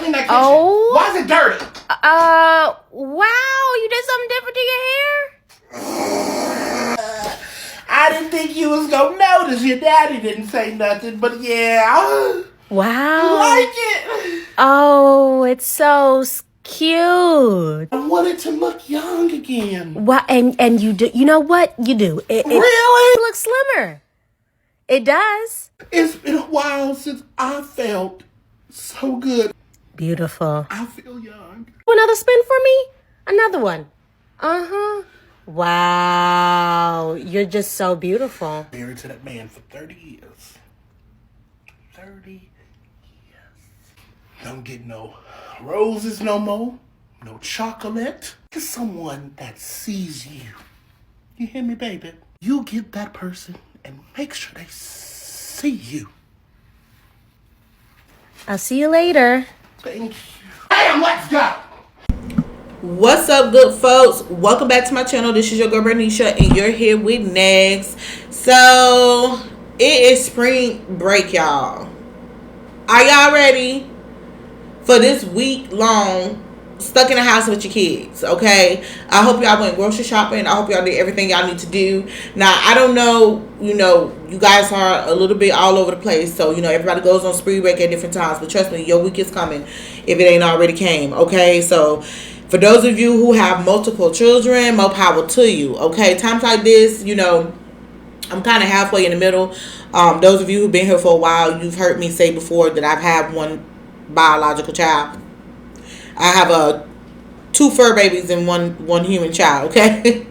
clean that kitchen. Oh. Why is it dirty? Wow, you did something different to your hair? I didn't think you was gonna notice. Your daddy didn't say nothing, but yeah. Wow. You like it? Oh, it's so cute. I wanted to look young again. Wow, and you do. You know what? You do. It Really? looks slimmer. It does. It's been a while since I felt so good. Beautiful. I feel young. Another spin for me? Another one. Uh-huh. Wow. You're just so beautiful. Married to that man for 30 years. 30 years. Don't get no roses no more. No chocolate. Get someone that sees you. You hear me, baby? You get that person and make sure they see you. I'll see you later. Thank you. Bam, let's go. What's up, good folks? Welcome back to my channel. This is your girl Bernicia, and you're here with N.E.X.T. So it is spring break, y'all. Are y'all ready for this week long stuck in the house with your kids? Okay, I hope y'all went grocery shopping. I hope y'all did everything y'all need to do. Now, I don't know, you guys are a little bit all over the place, so everybody goes on spring break at different times, but trust me, your week is coming if it ain't already came. Okay, so for those of you who have multiple children, more power to you. Okay, times like this, I'm kind of halfway in the middle. Those of you who've been here for a while, you've heard me say before that I've had one biological child. I have two fur babies and one human child. Okay,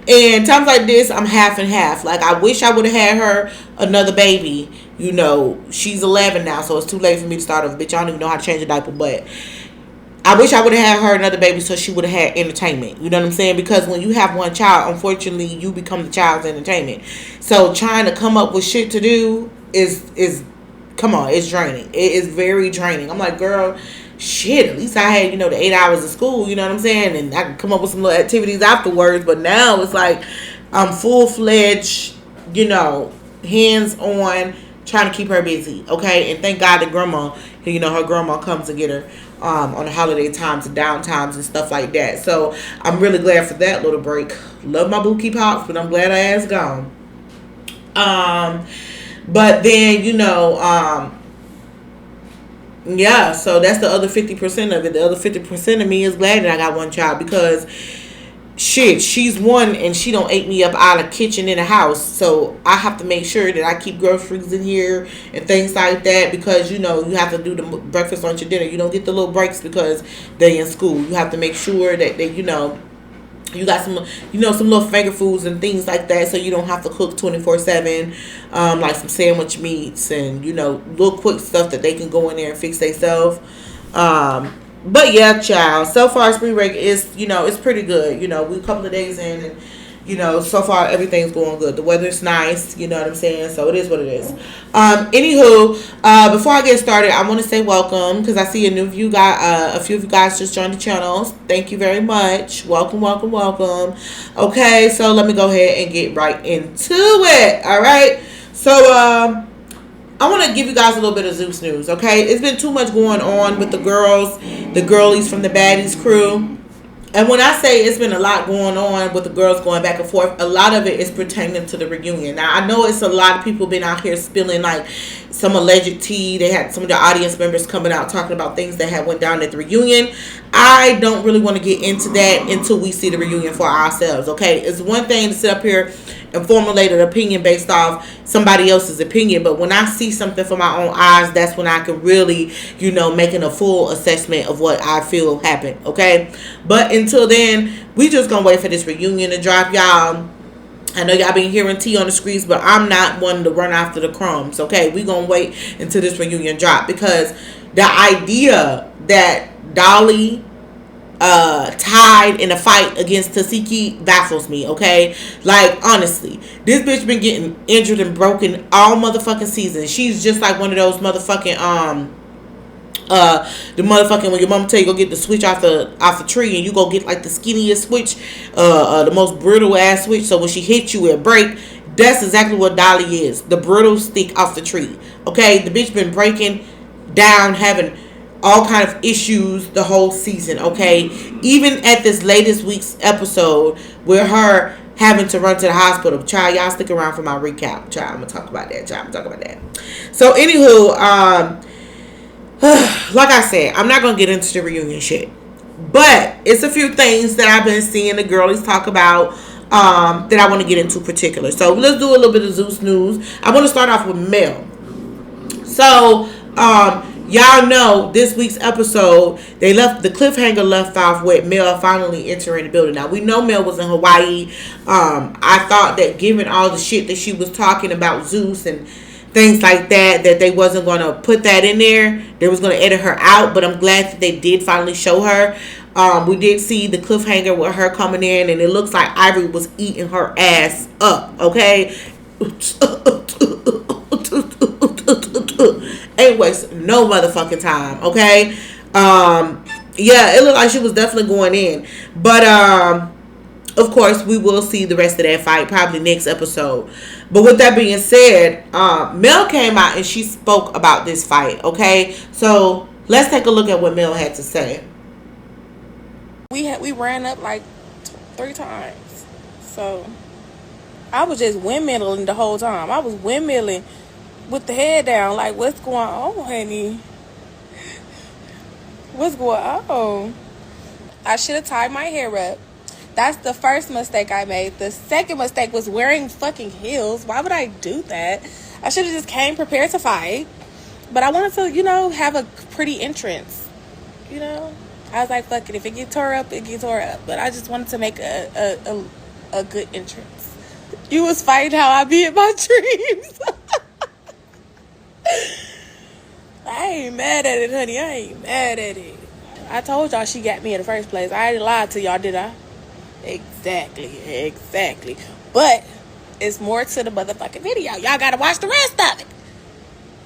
and times like this, I'm half and half. Like, I wish I would have had her another baby. She's 11 now, so it's too late for me to start over. Bitch, I don't even know how to change a diaper, but I wish I would have had her another baby so she would have had entertainment. You know what I'm saying? Because when you have one child, unfortunately, you become the child's entertainment. So trying to come up with shit to do is come on, it's draining. It is very draining. I'm like, girl, shit, at least I had, the 8 hours of school, you know what I'm saying? And I can come up with some little activities afterwards. But now it's like I'm full-fledged, hands-on, trying to keep her busy, okay? And thank God that grandma, her grandma comes to get her on the holiday times and down times and stuff like that. So I'm really glad for that little break. Love my bookie pops, but I'm glad her ass gone. But then, yeah, so that's the other 50% of it. The other 50% of me is glad that I got one child, because shit, she's one and she don't ate me up out of kitchen in the house. So I have to make sure that I keep groceries in here and things like that, because you have to do the breakfast, lunch, and dinner. You don't get the little breaks because they're in school. You have to make sure that they, you got some, some little finger foods and things like that, so you don't have to cook 24/7, like some sandwich meats and little quick stuff that they can go in there and fix themselves. But yeah, child, so far spring break is, it's pretty good. We're a couple of days in, and so far everything's going good. The weather's nice, you know what I'm saying? So it is what it is. Anywho, before I get started, I want to say welcome, because I see a few of you guys just joined the channel. Thank you very much. Welcome, welcome, welcome. Okay, so let me go ahead and get right into it. All right, so I want to give you guys a little bit of Zeus news, okay? It's been too much going on with the girlies from the Baddies crew. And when I say it's been a lot going on with the girls going back and forth, a lot of it is pertaining to the reunion. Now, I know it's a lot of people been out here spilling like some alleged tea. They had some of the audience members coming out talking about things that had went down at the reunion. I don't really want to get into that until we see the reunion for ourselves, okay? It's one thing to sit up here and formulate an opinion based off somebody else's opinion, but when I see something from my own eyes, that's when I can really, making a full assessment of what I feel happened, okay? But until then, we just gonna wait for this reunion to drop, y'all. I know y'all been hearing tea on the streets, but I'm not one to run after the crumbs, okay? We gonna wait until this reunion drop, because the idea that Dolly tied in a fight against Tasiki baffles me, okay? Like, honestly, this bitch been getting injured and broken all motherfucking season. She's just like one of those motherfucking the motherfucking, when your mama tell you go get the switch off the tree, and you go get like the skinniest switch, the most brittle ass switch, so when she hits you it break. That's exactly what Dolly is, the brittle stick off the tree, okay? The bitch been breaking down, having all kind of issues the whole season, okay? Even at this latest week's episode with her having to run to the hospital. Child, y'all stick around for my recap. Child, I'm gonna talk about that. So anywho, like I said, I'm not gonna get into the reunion shit. But it's a few things that I've been seeing the girlies talk about that I want to get into particular. So let's do a little bit of Zeus news. I want to start off with Mel. So y'all know this week's episode, they left the cliffhanger left off with Mel finally entering the building. Now we know Mel was in Hawaii. I thought that given all the shit that she was talking about Zeus and things like that they wasn't going to put that in there. They was going to edit her out, but I'm glad that they did finally show her. We did see the cliffhanger with her coming in, and it looks like Ivory was eating her ass up, okay? Ain't wasting no motherfucking time, okay? Yeah, it looked like she was definitely going in. But, of course, we will see the rest of that fight probably next episode. But with that being said, Mel came out and she spoke about this fight, okay? So let's take a look at what Mel had to say. We ran up like 3 times. So I was just windmilling the whole time. I was windmilling with the head down like, what's going on, honey? What's going on? I should have tied my hair up. That's the first mistake I made. The second mistake was wearing fucking heels. Why would I do that? I should have just came prepared to fight. But I wanted to, have a pretty entrance. I was like, fuck it. If it get tore up, it get tore up. But I just wanted to make a good entrance. You was fighting how I be in my dreams. I ain't mad at it, honey. I ain't mad at it. I told y'all she got me in the first place. I ain't lied to y'all, did I? Exactly. But it's more to the motherfucking video. Y'all gotta watch the rest of it.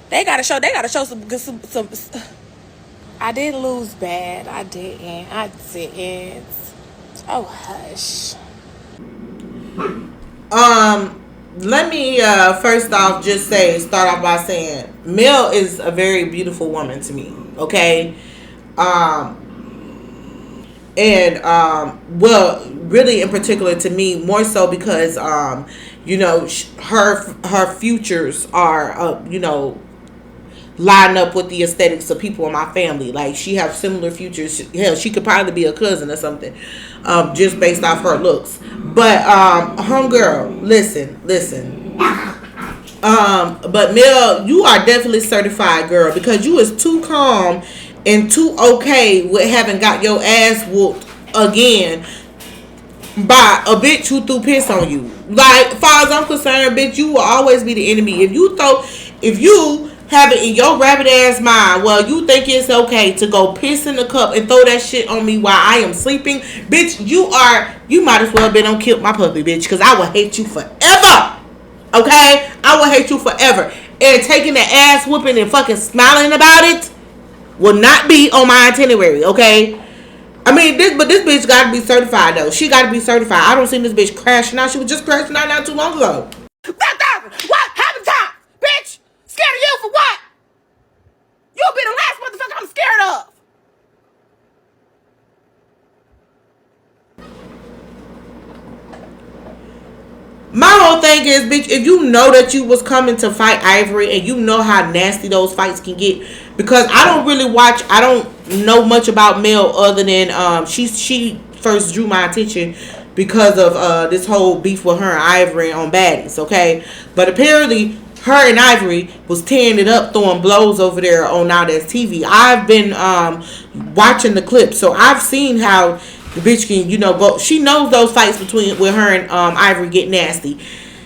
They gotta show some. I didn't lose bad. I didn't. Oh, hush. Let me first off just start off by saying Mel is a very beautiful woman to me, okay? Well, really in particular to me, more so because her futures are line up with the aesthetics of people in my family. Like, she has similar futures. Hell, she could probably be a cousin or something, just based off her looks. But homegirl, listen. But Mel, you are definitely certified, girl, because you is too calm and too okay with having got your ass whooped again by a bitch who threw piss on you. Like, far as I'm concerned, bitch, you will always be the enemy. If you have it in your rabbit ass mind, well, you think it's okay to go piss in the cup and throw that shit on me while I am sleeping, bitch, you might as well been on Kill My Puppy, bitch, because I will hate you forever. Okay? I will hate you forever. And taking the ass whooping and fucking smiling about it will not be on my itinerary, okay? I mean, this bitch got to be certified, though. She got to be certified. I don't see this bitch crashing out. She was just crashing out not too long ago. What happened to bitch? Scared of you for what? You'll be the last motherfucker I'm scared of. My whole thing is, bitch, if you know that you was coming to fight Ivory and you know how nasty those fights can get, because I don't know much about Mel other than she first drew my attention because of this whole beef with her and Ivory on Baddies, okay? But apparently her and Ivory was tearing it up, throwing blows over there on Now That's TV. I've been watching the clips, so I've seen how the bitch can, go. She knows those fights with her and Ivory get nasty.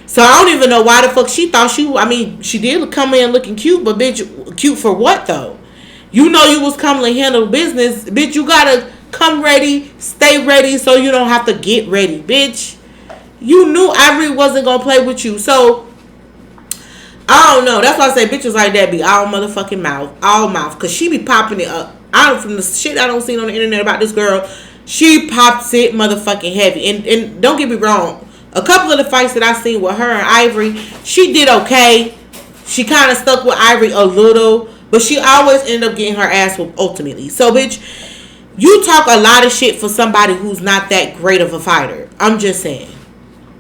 So I don't even know why the fuck she thought she did come in looking cute, but bitch, cute for what though? You know you was coming to handle business, bitch. You gotta come ready, stay ready, so you don't have to get ready, bitch. You knew Ivory wasn't gonna play with you, so I don't know. That's why I say bitches like that be all motherfucking mouth, cause she be popping it up. From the shit I don't see on the internet about this girl, she pops it motherfucking heavy. And don't get me wrong, a couple of the fights that I seen with her and Ivory, she did okay. She kind of stuck with Ivory a little, but she always ended up getting her ass whooped ultimately. So, bitch, you talk a lot of shit for somebody who's not that great of a fighter. I'm just saying.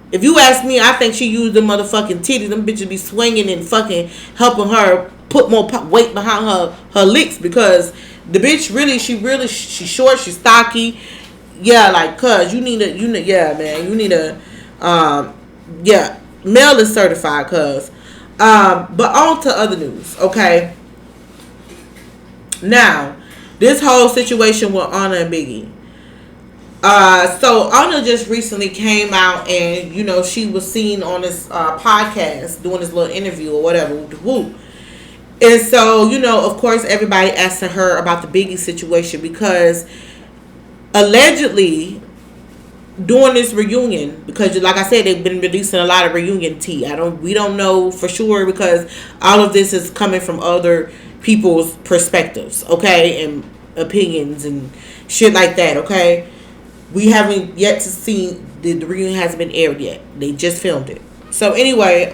If you ask me, I think she used the motherfucking titties. Them bitches be swinging and fucking helping her put more weight behind her licks, because the bitch she's short, she's stocky. Yeah, like, cuz you need a male is certified, cuz. But on to other news, okay? Now, this whole situation with Ahna and Biggie. So Ahna just recently came out, and she was seen on this podcast doing this little interview or whatever. Woo. And so of course, everybody asking her about the Biggie situation, because allegedly during this reunion, because like I said, they've been releasing a lot of reunion tea. We don't know for sure, because all of this is coming from other people's perspectives, okay, and opinions and shit like that, okay. We haven't yet to see, the reunion hasn't been aired yet. They just filmed it. So anyway,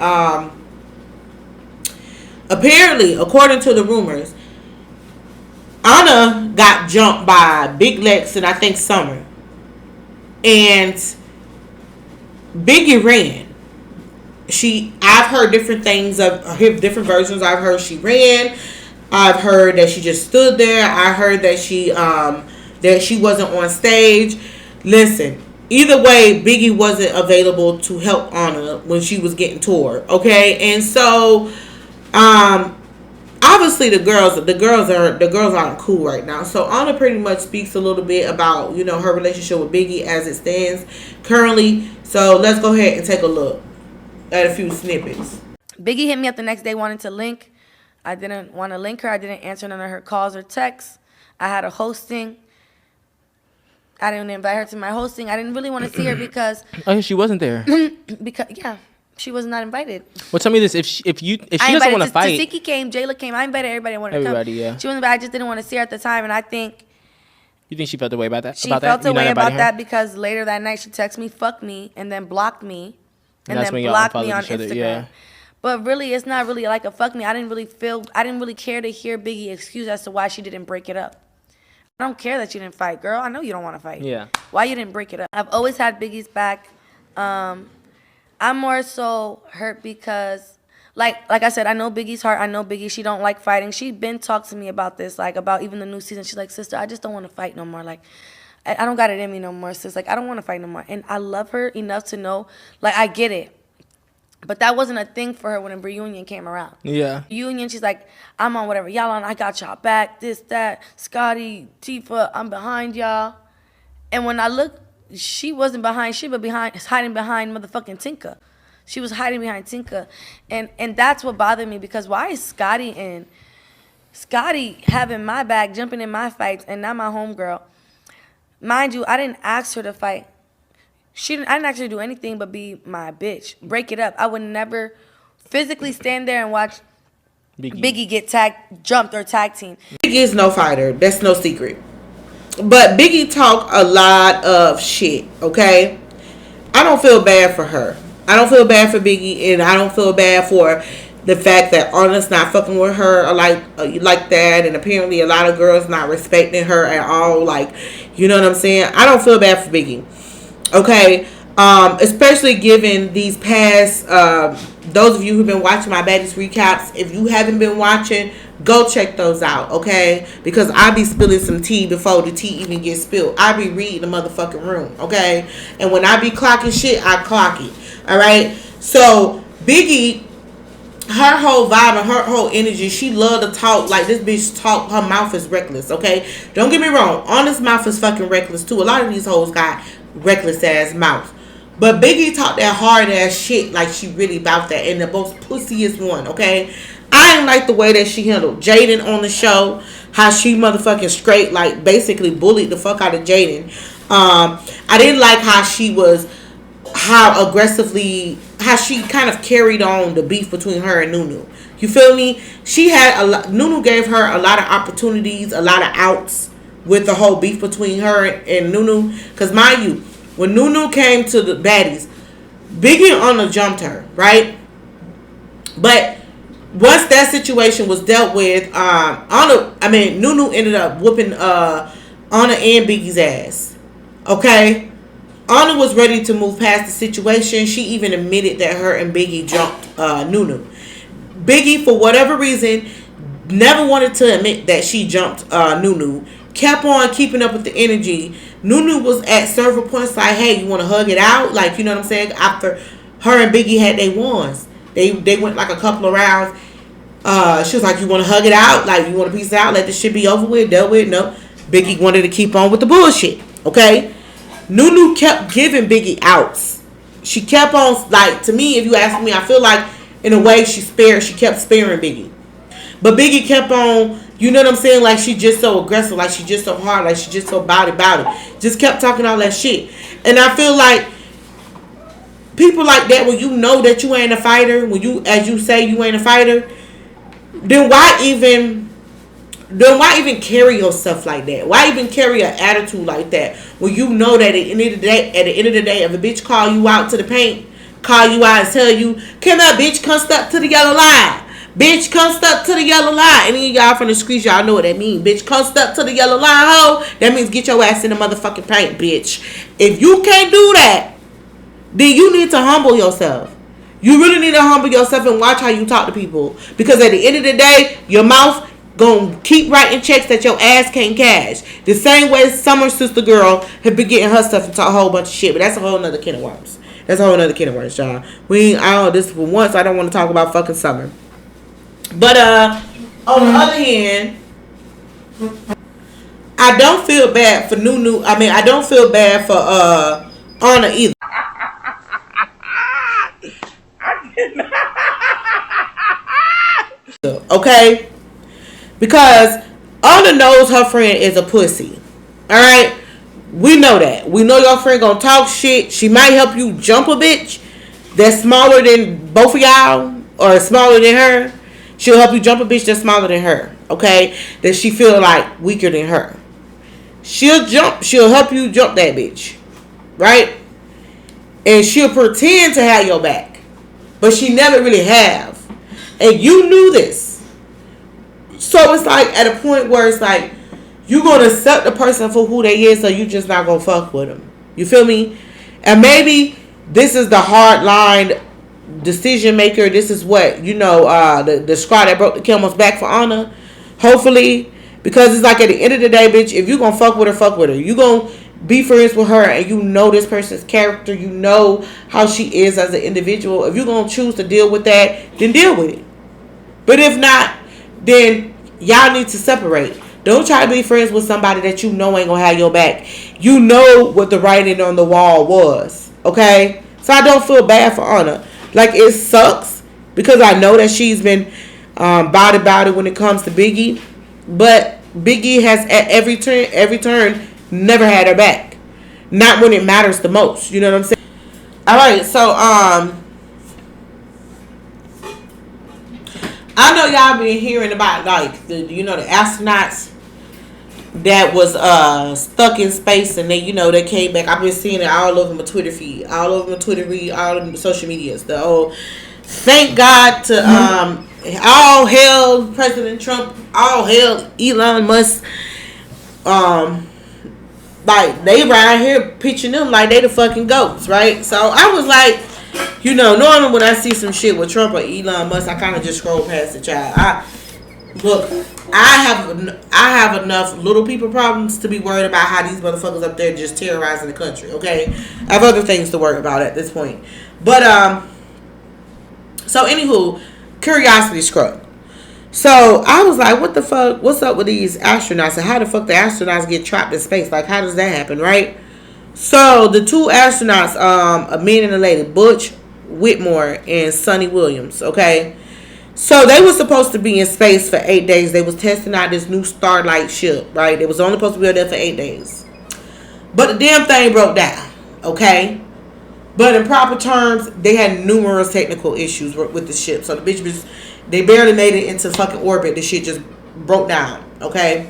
apparently, according to the rumors, Ahna got jumped by Big Lex and I think Summer. And Biggie ran. I've heard different things, different versions. I've heard she ran. I've heard that she just stood there. I heard that she wasn't on stage. Listen, either way, Biggie wasn't available to help Ahna when she was getting toured, okay? And so, obviously the girls aren't cool right now. So Ahna pretty much speaks a little bit about her relationship with Biggie as it stands currently. So let's go ahead and take a look at a few snippets. Biggie hit me up the next day wanting to link. I didn't want to link her. I didn't answer none of her calls or texts. I had a hosting. I didn't invite her to my hosting. I didn't really want to see her because... Oh, she wasn't there. She was not invited. Well, tell me this. If she doesn't want to fight... Tasiki came, Jayla came. I invited everybody. Everybody, yeah. She wasn't invited. I just didn't want to see her at the time, and I think... You think she felt the way about that? She felt the way about that because later that night she texted me, fuck me, and then blocked me. And then blocked me on Instagram. Yeah. But really, it's not really like a fuck me. I didn't really care to hear Biggie excuse as to why she didn't break it up. I don't care that you didn't fight, girl. I know you don't want to fight. Yeah. Why you didn't break it up? I've always had Biggie's back. I'm more so hurt because, like I said, I know Biggie's heart. I know Biggie. She don't like fighting. She been talked to me about this, like about even the new season. She's like, sister, I just don't want to fight no more. Like, I don't got it in me no more, sis. Like, I don't want to fight no more. And I love her enough to know, like, I get it. But that wasn't a thing for her when a reunion came around. Yeah. Reunion, she's like, I'm on whatever y'all on. I got y'all back. This, that. Scotty, Tifa, I'm behind y'all. And when I looked, she wasn't behind shit, but hiding behind motherfucking Tinka. She was hiding behind Tinka. And that's what bothered me, because why is Scotty having my back, jumping in my fights, and not my homegirl? Mind you, I didn't ask her to fight. I didn't actually do anything but be my bitch. Break it up. I would never physically stand there and watch Biggie get jumped or tag team. Biggie is no fighter. That's no secret. But Biggie talk a lot of shit, okay? I don't feel bad for her. I don't feel bad for Biggie, and I don't feel bad for the fact that Ahna's not fucking with her like that, and apparently a lot of girls not respecting her at all. Like, you know what I'm saying? I don't feel bad for Biggie. Okay, especially given these past, those of you who've been watching my baddies recaps, if you haven't been watching, go check those out, okay? Because I be spilling some tea before the tea even gets spilled. I be reading the motherfucking room, okay? And when I be clocking shit, I clock it, all right? So, Biggie, her whole vibe and her whole energy, she love to talk like this bitch talk. Her mouth is reckless, okay? Don't get me wrong. Ahna's mouth is fucking reckless, too. A lot of these hoes got reckless ass mouth, but Biggie talk that hard ass shit like she really about that, and the most pussiest one, okay? I didn't like the way that she handled Jaden on the show, how she motherfucking straight like basically bullied the fuck out of Jaden. I didn't like how she kind of carried on the beef between her and Nunu. You feel me? Nunu gave her a lot of opportunities, a lot of outs with the whole beef between her and Nunu. Because mind you, when Nunu came to the baddies, Biggie and Ahna jumped her, right? But once that situation was dealt with, Nunu ended up whooping Ahna and Biggie's ass. Okay? Ahna was ready to move past the situation. She even admitted that her and Biggie jumped Nunu. Biggie, for whatever reason, never wanted to admit that she jumped Nunu. Kept on keeping up with the energy. Nunu was at several points like, hey, you want to hug it out? Like, you know what I'm saying? After her and Biggie had their wands. They went like a couple of rounds. She was like, you want to hug it out? Like, you want to peace out? Let this shit be over with? Dealt with? No. Biggie wanted to keep on with the bullshit. Okay? Nunu kept giving Biggie outs. She kept on, like, to me, if you ask me, I feel like, in a way, she kept sparing Biggie. But Biggie kept on, you know what I'm saying? Like, she just so aggressive. Like, she just so hard. Like, she just so body. Just kept talking all that shit. And I feel like people like that, when you know that you ain't a fighter, when you, as you say, you ain't a fighter, then why even carry yourself like that? Why even carry an attitude like that when you know that at the end of the day, if a bitch call you out to the paint, call you out and tell you, come here, bitch, come step to the yellow line. Bitch, come step to the yellow line. Any of y'all from the streets, y'all know what that means. Bitch, come step to the yellow line, ho. That means get your ass in the motherfucking paint, bitch. If you can't do that, then you need to humble yourself. You really need to humble yourself and watch how you talk to people. Because at the end of the day, your mouth gonna keep writing checks that your ass can't cash. The same way Summer Sister Girl have been getting her stuff into a whole bunch of shit. But that's a whole nother can of worms. That's a whole nother can of worms, y'all. This for once, I don't want to talk about fucking Summer. But on the other hand, I don't feel bad for Nunu. I mean, I don't feel bad for Ahna either. Okay? Because Ahna knows her friend is a pussy. Alright? We know that. We know your friend gonna talk shit. She might help you jump a bitch that's smaller than both of y'all or smaller than her. She'll help you jump a bitch that's smaller than her. Okay? That she feel like weaker than her. She'll help you jump that bitch. Right? And she'll pretend to have your back. But she never really have. And you knew this. So it's like at a point where it's like you gonna accept the person for who they is, so you just not gonna fuck with them. You feel me? And maybe this is the hard line decision maker. This is what, the straw that broke the camel's back for Ahna. Hopefully. Because it's like at the end of the day, bitch, if you gonna fuck with her. You gonna be friends with her and you know this person's character. You know how she is as an individual. If you're gonna choose to deal with that, then deal with it. But if not, then y'all need to separate. Don't try to be friends with somebody that you know ain't gonna have your back. You know what the writing on the wall was. Okay? So I don't feel bad for Ahna. Like, it sucks because I know that she's been body when it comes to Biggie. But Biggie has at every turn never had her back. Not when it matters the most. You know what I'm saying? Alright, so I know y'all been hearing about like the astronauts that was stuck in space and they came back. I've been seeing it all over my Twitter feed, all over my Twitter feed, all over my social medias. Thank God to all hail President Trump, all hail Elon Musk. Like they right here pitching them like they the fucking goats, right? So I was like, normally when I see some shit with Trump or Elon Musk, I kind of just scroll past the child. I have enough little people problems to be worried about how these motherfuckers up there just terrorizing the country. Okay, I have other things to worry about at this point. But so anywho, curiosity struck. So I was like, what the fuck? What's up with these astronauts? And how the fuck the astronauts get trapped in space? Like, how does that happen, right? So the two astronauts, a man and a lady, Butch Whitmore and Sonny Williams, okay? So they were supposed to be in space for 8 days. They was testing out this new Starlight ship, right? They was only supposed to be there for 8 days. But the damn thing broke down, okay? But in proper terms, they had numerous technical issues with the ship. So the bitch was, they barely made it into fucking orbit. The shit just broke down, okay?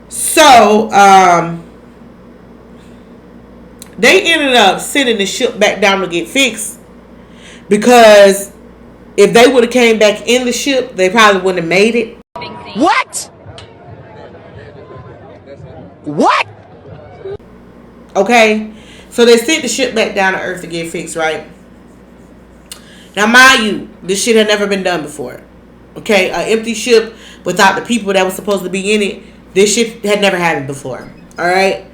So, they ended up sending the ship back down to get fixed because if they would have came back in the ship, they probably wouldn't have made it. What? What? Okay, so they sent the ship back down to Earth to get fixed, right? Now, mind you, this shit had never been done before. Okay, an empty ship without the people that was supposed to be in it. This shit had never happened before. All right.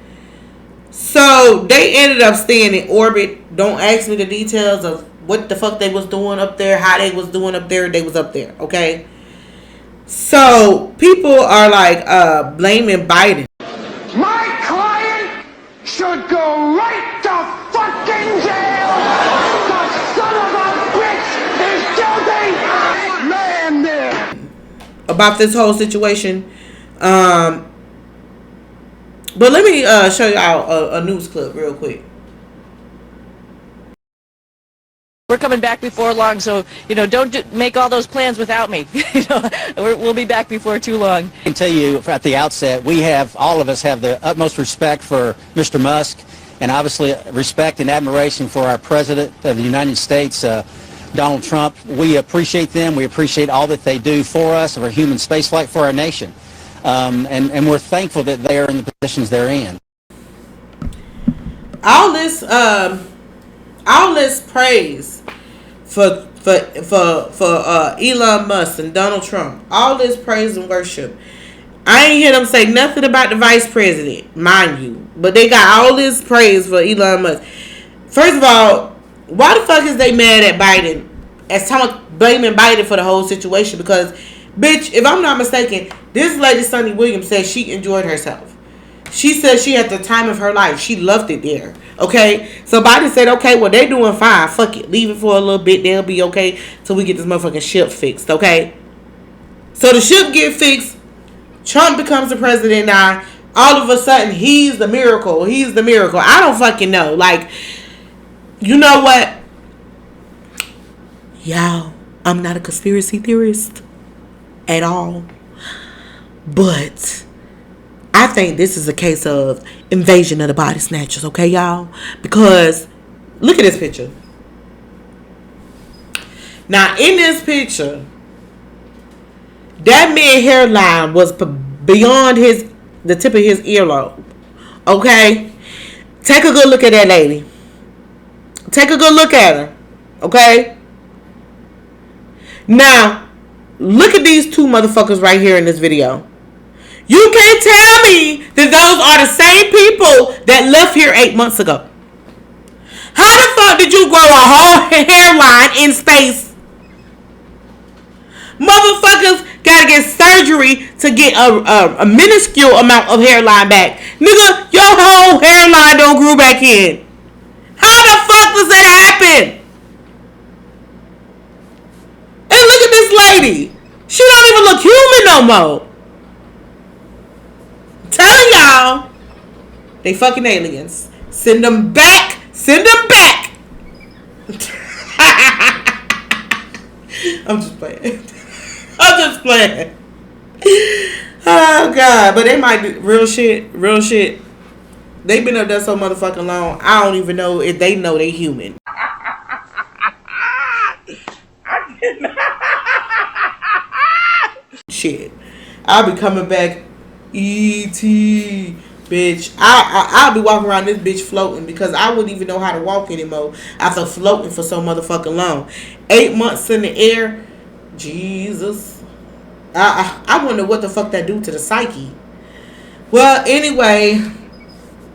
So they ended up staying in orbit. Don't ask me the details of what the fuck they was doing up there, how they was doing up there. They was up there. Okay. So people are like blaming Biden. My client should go right to fucking jail. The son of a bitch is guilty. Man there. About this whole situation. But let me show y'all a news clip real quick. We're coming back before long, so, don't make all those plans without me. We'll be back before too long. I can tell you at the outset, all of us have the utmost respect for Mr. Musk, and obviously respect and admiration for our President of the United States, Donald Trump. We appreciate them. We appreciate all that they do for us, for human spaceflight, for our nation. And we're thankful that they are in the positions they're in. All this praise for Elon Musk and Donald Trump. All this praise and worship. I ain't hear them say nothing about the vice president, mind you. But they got all this praise for Elon Musk. First of all, why the fuck is they mad at Biden? As time blaming Biden for the whole situation? Because, bitch, if I'm not mistaken, this lady Sunny Williams said she enjoyed herself. She said she had the time of her life. She loved it there. Okay? So Biden said, okay, well, they're doing fine. Fuck it. Leave it for a little bit. They'll be okay till we get this motherfucking ship fixed. Okay? So the ship get fixed. Trump becomes the president now. All of a sudden, he's the miracle. He's the miracle. I don't fucking know. Like, you know what? Y'all, I'm not a conspiracy theorist at all. But I think this is a case of invasion of the body snatchers, okay, y'all? Because look at this picture. Now, in this picture, that man's hairline was beyond the tip of his earlobe. Okay? Take a good look at that lady. Take a good look at her. Okay? Now, look at these two motherfuckers right here in this video. You can't tell me that those are the same people that left here 8 months ago. How the fuck did you grow a whole hairline in space? Motherfuckers gotta get surgery to get a minuscule amount of hairline back. Nigga, your whole hairline don't grow back in. How the fuck does that happen? And look at this lady. She don't even look human no more. I'm telling y'all, they fucking aliens. Send them back. Send them back. I'm just playing. I'm just playing. Oh God, but they might do real shit. Real shit. They've been up there so motherfucking long. I don't even know if they know they human. Shit. I'll be coming back. E.T. Bitch. I'll be walking around this bitch floating because I wouldn't even know how to walk anymore after floating for so motherfucking long. 8 months in the air. Jesus. I wonder what the fuck that do to the psyche. Well, anyway,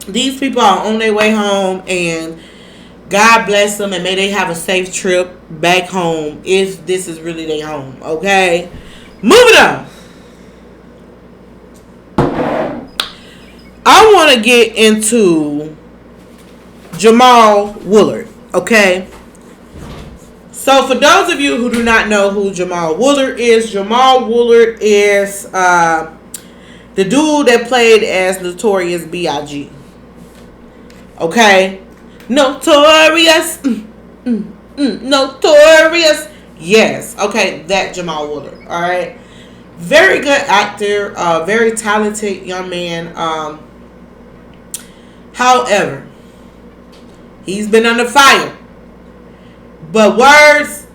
these people are on their way home, and God bless them, and may they have a safe trip back home if this is really their home. Okay? Moving on. I want to get into Jamal Woolard. Okay? So, for those of you who do not know who Jamal Woolard is the dude that played as Notorious B.I.G. Okay? Notorious. Notorious. Yes. Okay, that Jamal Woolard. Alright? Very good actor. Very talented young man. However, he's been under fire. But words,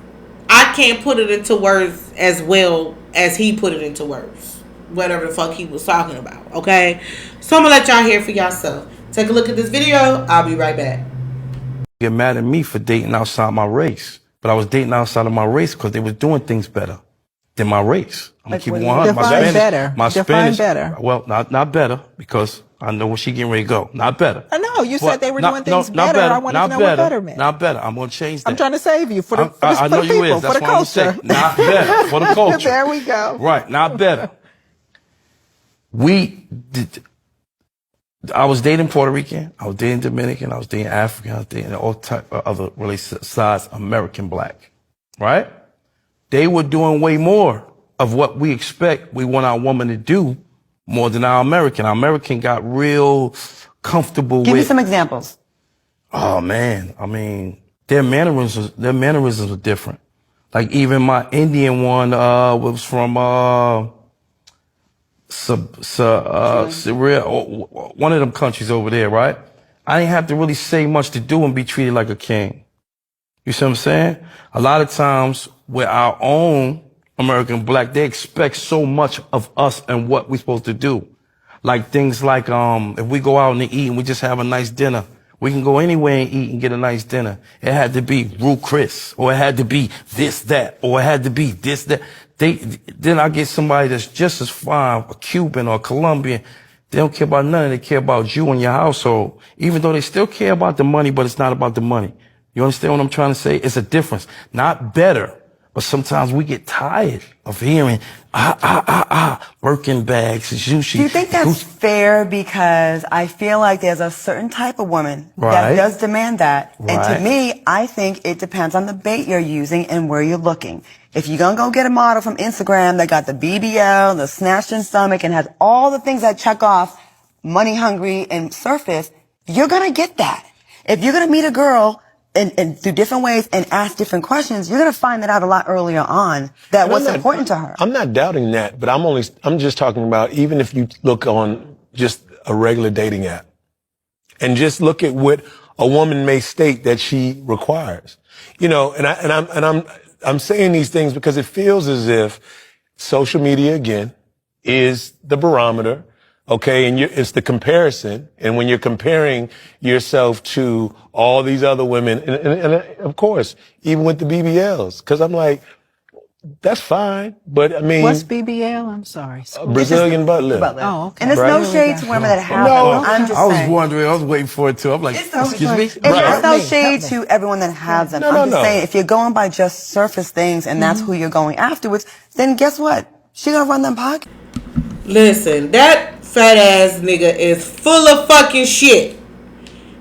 I can't put it into words as well as he put it into words. Whatever the fuck he was talking about. Okay? So I'm gonna let y'all hear for yourself. Take a look at this video. I'll be right back. Get mad at me for dating outside my race. But I was dating outside of my race because they was doing things better than my race. I'm gonna keep it 100. My Spanish, better. Well, not better, because I know where she getting ready to go. Not better. I know you said they were doing things better. I want to know what better meant. Not better. I'm gonna change that. I'm trying to save you for the people, for the culture. Not better for the culture. There we go. Right, not better. I was dating Puerto Rican, I was dating Dominican, I was dating African, I was dating all type of other really size American black, right? They were doing way more of what we expect we want our woman to do more than our American. Our American got real comfortable with... Give me some examples. Oh, man. I mean, their mannerisms are different. Like even my Indian one was from... one of them countries over there, right? I didn't have to really say much to do and be treated like a king. You see what I'm saying? A lot of times with our own American black, they expect so much of us and what we're supposed to do. Like things like, if we go out and eat and we just have a nice dinner, we can go anywhere and eat and get a nice dinner. It had to be Rue Chris, or it had to be this, that, or it had to be this, that. Then I get somebody that's just as fine, a Cuban or a Colombian. They don't care about nothing. They care about you and your household. Even though they still care about the money, but it's not about the money. You understand what I'm trying to say? It's a difference. Not better, but sometimes we get tired of hearing, Birkin bags, sushi. Do you think that's fair? Because I feel like there's a certain type of woman that does demand that. And to me, I think it depends on the bait you're using and where you're looking. If you're going to go get a model from Instagram that got the BBL, the snatched in stomach, and has all the things that check off money hungry and surface, you're going to get that. If you're going to meet a girl and through different ways and ask different questions, you're going to find that out a lot earlier on, that what's important to her. I'm not doubting that, but I'm just talking about even if you look on just a regular dating app and just look at what a woman may state that she requires. You know, I'm saying these things because it feels as if social media, again, is the barometer, okay? And it's the comparison. And when you're comparing yourself to all these other women, and of course, even with the BBLs, because I'm like, that's fine, but I mean... What's BBL? I'm sorry. Brazilian butt lift. Oh, okay. And there's no shade to women that have them. I'm just saying. I was wondering, I was waiting for it too. I'm like, excuse me? There's no shade to everyone that has them. I'm just saying, if you're going by just surface things and that's who you're going afterwards, then guess what? She gonna run them pockets. Listen, that fat ass nigga is full of fucking shit.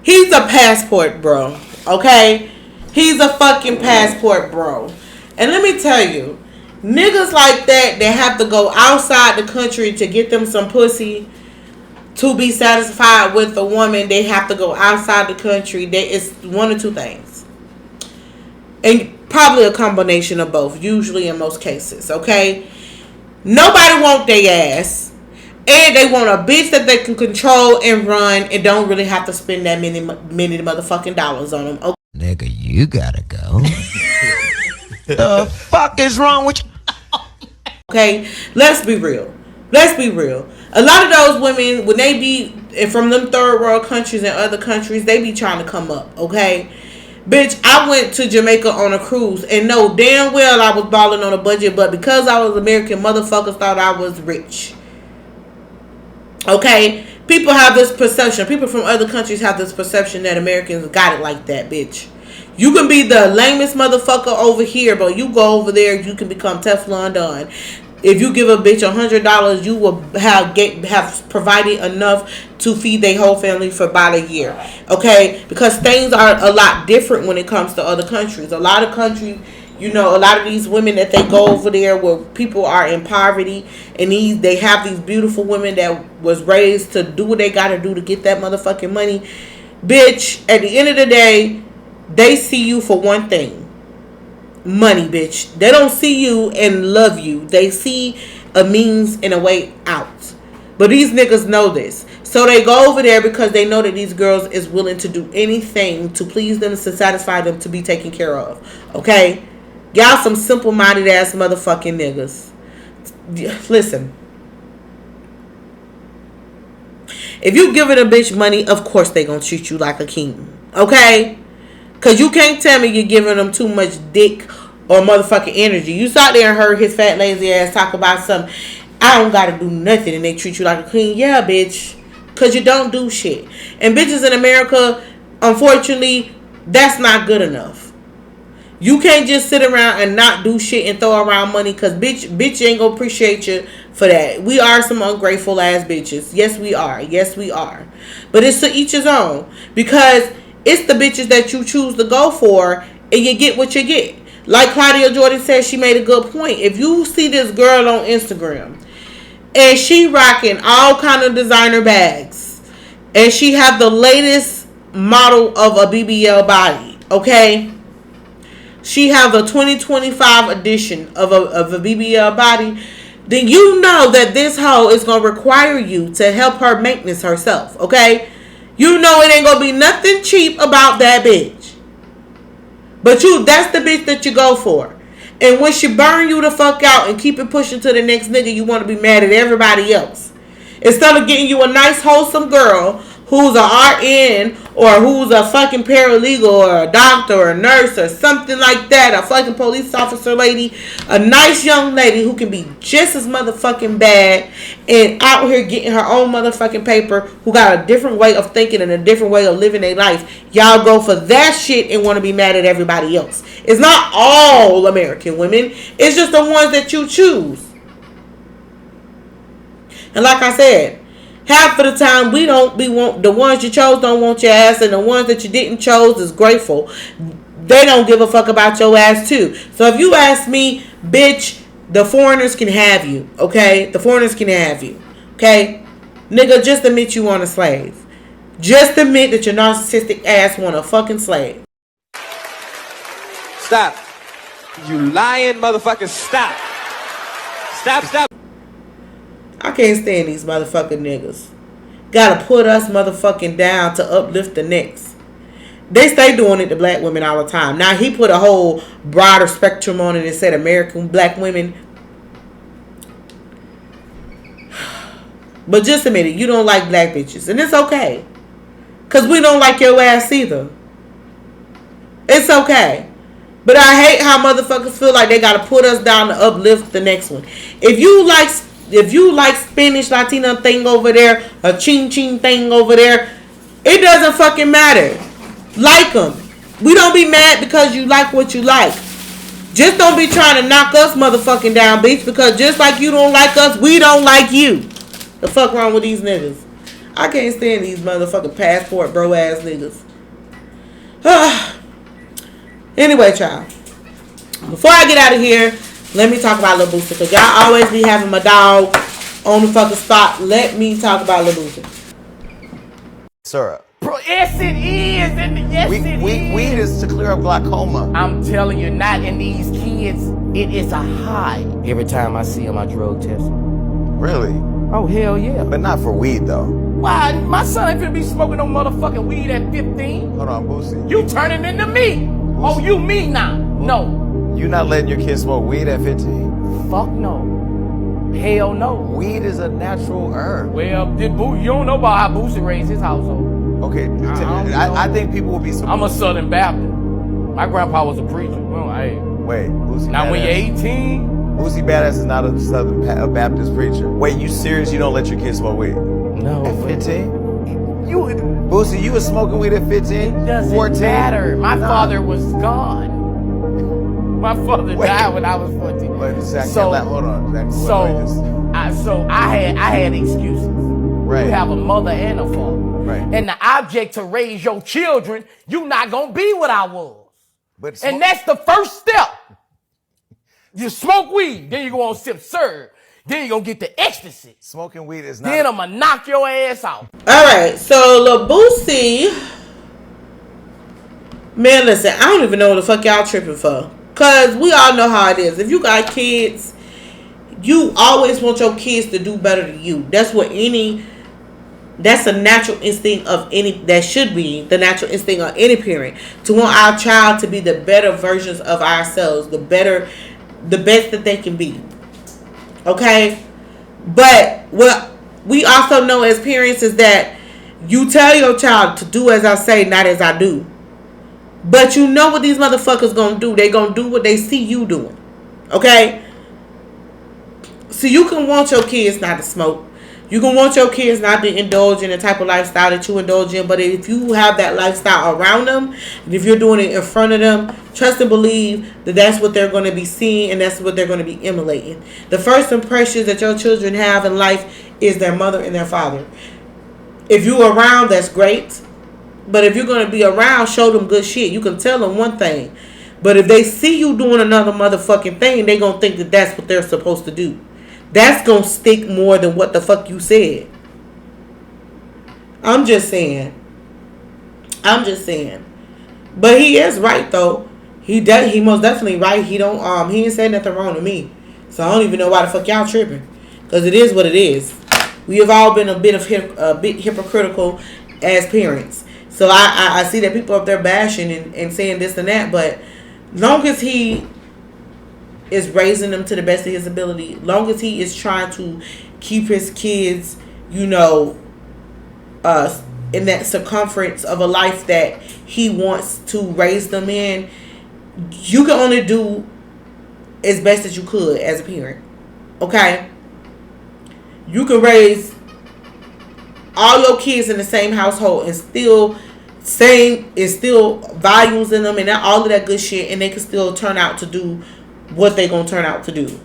He's a passport bro, okay? He's a fucking passport bro. And let me tell you, niggas like that have to go outside the country to get them some pussy to be satisfied with a woman. They have to go outside the country. It's one or two things. And probably a combination of both, usually in most cases, okay? Nobody want their ass. And they want a bitch that they can control and run and don't really have to spend that many motherfucking dollars on them. Okay? Nigga, you gotta go. The fuck is wrong with you? Okay, let's be real. Let's be real. A lot of those women, when they be from them third world countries and other countries, they be trying to come up, okay? Bitch, I went to Jamaica on a cruise and know damn well I was balling on a budget, but because I was American, motherfuckers thought I was rich. Okay? People have this perception. People from other countries have this perception that Americans got it like that, bitch. You can be the lamest motherfucker over here, but you go over there, you can become Teflon Don. If you give a bitch $100, you will have provided enough to feed their whole family for about a year. Okay? Because things are a lot different when it comes to other countries. A lot of countries, you know, a lot of these women that they go over there where people are in poverty and they have these beautiful women that was raised to do what they gotta do to get that motherfucking money. Bitch, at the end of the day, they see you for one thing. Money, bitch. They don't see you and love you. They see a means and a way out. But these niggas know this. So they go over there because they know that these girls is willing to do anything to please them, to satisfy them, to be taken care of. Okay? Y'all some simple-minded ass motherfucking niggas. Listen. If you giving a bitch money, of course they gonna treat you like a king. Okay? Because you can't tell me you're giving them too much dick or motherfucking energy. You sat there and heard his fat lazy ass talk about something. I don't gotta do nothing and they treat you like a queen. Yeah, bitch. Because you don't do shit. And bitches in America, unfortunately, that's not good enough. You can't just sit around and not do shit and throw around money because bitch ain't gonna appreciate you for that. We are some ungrateful ass bitches. Yes, we are. Yes, we are. But it's to each his own. Because it's the bitches that you choose to go for and you get what you get. Like Claudia Jordan said, she made a good point. If you see this girl on Instagram and she rocking all kind of designer bags and she have the latest model of a BBL body, okay? She have the 2025 edition of a BBL body, then you know that this hoe is going to require you to help her maintenance herself, okay? You know it ain't going to be nothing cheap about that bitch. But that's the bitch that you go for. And when she burn you the fuck out and keep it pushing to the next nigga, you want to be mad at everybody else. Instead of getting you a nice wholesome girl who's a RN or who's a fucking paralegal or a doctor or a nurse or something like that, a fucking police officer lady, a nice young lady who can be just as motherfucking bad and out here getting her own motherfucking paper, who got a different way of thinking and a different way of living their life. Y'all go for that shit and want to be mad at everybody else. It's not all American women. It's just the ones that you choose. And like I said, half of the time the ones you chose don't want your ass, and the ones that you didn't chose is grateful. They don't give a fuck about your ass too. So if you ask me, bitch, the foreigners can have you, okay? The foreigners can have you, okay? Nigga, just admit you want a slave. Just admit that your narcissistic ass want a fucking slave. Stop. You lying motherfucker, stop. Stop. I can't stand these motherfucking niggas. Gotta put us motherfucking down to uplift the next. They stay doing it to black women all the time. Now he put a whole broader spectrum on it and said American black women. But just admit it, you don't like black bitches. And it's okay. Because we don't like your ass either. It's okay. But I hate how motherfuckers feel like they gotta put us down to uplift the next one. If you like Spanish Latina thing over there, a ching ching thing over there, it doesn't fucking matter. Like them. We don't be mad because you like what you like. Just don't be trying to knock us motherfucking down, bitch, because just like you don't like us, we don't like you. The fuck wrong with these niggas? I can't stand these motherfucking passport bro ass niggas. Anyway, child. Before I get out of here, let me talk about Lil Boosie, because y'all always be having my dog on the fucking spot. Let me talk about Lil Boosie. Syrup. Bro, yes it is. Weed is to clear up glaucoma. I'm telling you, not in these kids. It is a high. Every time I see them, I drug test them. Really? Oh, hell yeah. But not for weed, though. Why? My son ain't finna be smoking no motherfucking weed at 15. Hold on, Boosie. You turning into me. Boosie. Oh, you me now. No. You not letting your kids smoke weed at 15? Fuck no. Hell no. Weed is a natural herb. Well, you don't know about how Boosie raised his household. Okay, I think people will be surprised. I'm a Southern Baptist. My grandpa was a preacher. Well, hey. Wait, Boosie Now Badass. When you're 18. Boosie Badass is not a Southern Baptist preacher. Wait, you serious? You don't let your kids smoke weed? No. At 15? Boosie, you was smoking weed at 15? It doesn't 14? Matter. My father was gone. My father died when I was 14. Wait a second. So, hold on. So I had excuses. Right. You have a mother and a father. Right. And the object to raise your children, you not gonna be what I was. And that's the first step. You smoke weed, then you go on sip serve, then you gonna get the ecstasy. Smoking weed is not. Then I'm gonna knock your ass out. All right, so Lil Boosie, man, listen, I don't even know what the fuck y'all tripping for. Cause we all know how it is. If you got kids, you always want your kids to do better than you. That's what any That's a natural instinct of any, that should be the natural instinct of any parent, to want our child to be the better versions of ourselves, the best that they can be. Okay? But what we also know as parents is that you tell your child to do as I say, not as I do. But you know what these motherfuckers gonna do. They gonna do what they see you doing. Okay? So you can want your kids not to smoke. You can want your kids not to indulge in the type of lifestyle that you indulge in. But if you have that lifestyle around them, and if you're doing it in front of them, trust and believe that that's what they're going to be seeing, and that's what they're going to be emulating. The first impressions that your children have in life is their mother and their father. If you're around, that's great. But if you're going to be around, show them good shit. You can tell them one thing. But if they see you doing another motherfucking thing, they're going to think that that's what they're supposed to do. That's going to stick more than what the fuck you said. I'm just saying. But he is right, though. He most definitely right. He ain't said nothing wrong to me. So I don't even know why the fuck y'all tripping. Because it is what it is. We have all been a bit hypocritical as parents. So I see that people up there bashing and saying this and that. But long as he is raising them to the best of his ability, long as he is trying to keep his kids, in that circumference of a life that he wants to raise them in, you can only do as best as you could as a parent. Okay? You can raise all your kids in the same household and still values in them and all of that good shit, and they can still turn out to do what they gonna turn out to do.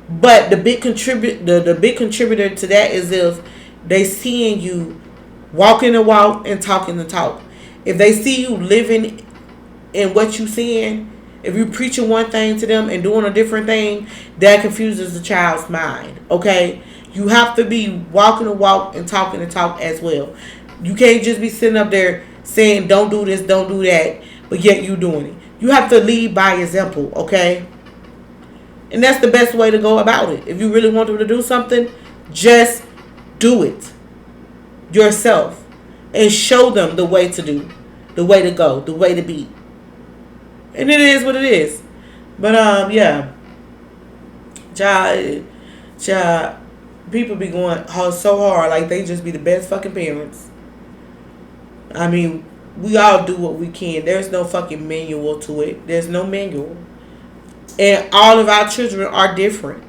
But the big contributor to that is if they seeing you walking the walk and talking the talk. If they see you living in what you seeing, if you preaching one thing to them and doing a different thing, that confuses the child's mind. Okay? You have to be walking the walk and talking the talk as well. You can't just be sitting up there saying don't do this, don't do that, but yet you doing it. You have to lead by example, okay? And that's the best way to go about it. If you really want them to do something, just do it yourself and show them the way to do, the way to go, the way to be. And it is what it is. But yeah, child, people be going so hard like they just be the best fucking parents. I mean, we all do what we can. There's no fucking manual to it. There's no manual. And all of our children are different.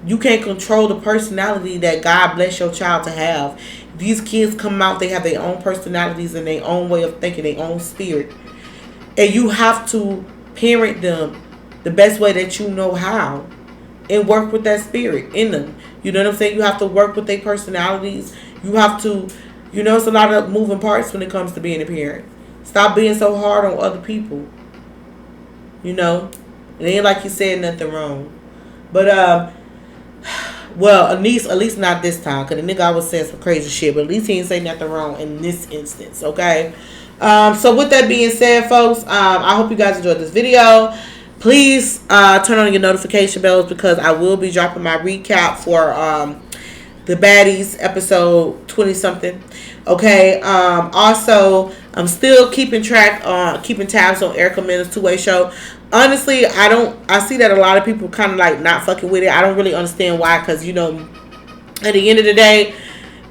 You can't control the personality that God bless your child to have. These kids come out, they have their own personalities and their own way of thinking, their own spirit. And you have to parent them the best way that you know how. And work with that spirit in them. You know what I'm saying? You have to work with their personalities. You have to... it's a lot of moving parts when it comes to being a parent. Stop being so hard on other people. It ain't like you said nothing wrong. But, well, at least not this time. Because the nigga I was saying some crazy shit. But at least he ain't say nothing wrong in this instance. Okay? So with that being said, folks, I hope you guys enjoyed this video. Please turn on your notification bells because I will be dropping my recap for... the Baddies episode 20 something. Okay. Also, I'm still keeping tabs on Erica Mena's two-way show. Honestly, I see that a lot of people kind of like not fucking with it. I don't really understand why, because at the end of the day,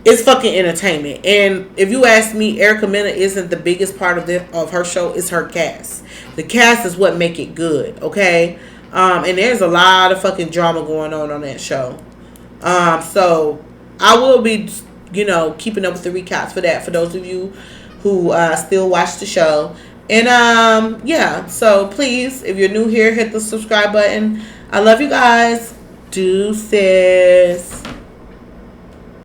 it's fucking entertainment. And if you ask me, Erica Mena isn't the biggest part of her show. It's her cast. The cast is what make it good. Okay. And there's a lot of fucking drama going on that show. So I will be, keeping up with the recaps for that for those of you who still watch the show. And yeah, so please, if you're new here, hit the subscribe button. I love you guys. Deuces.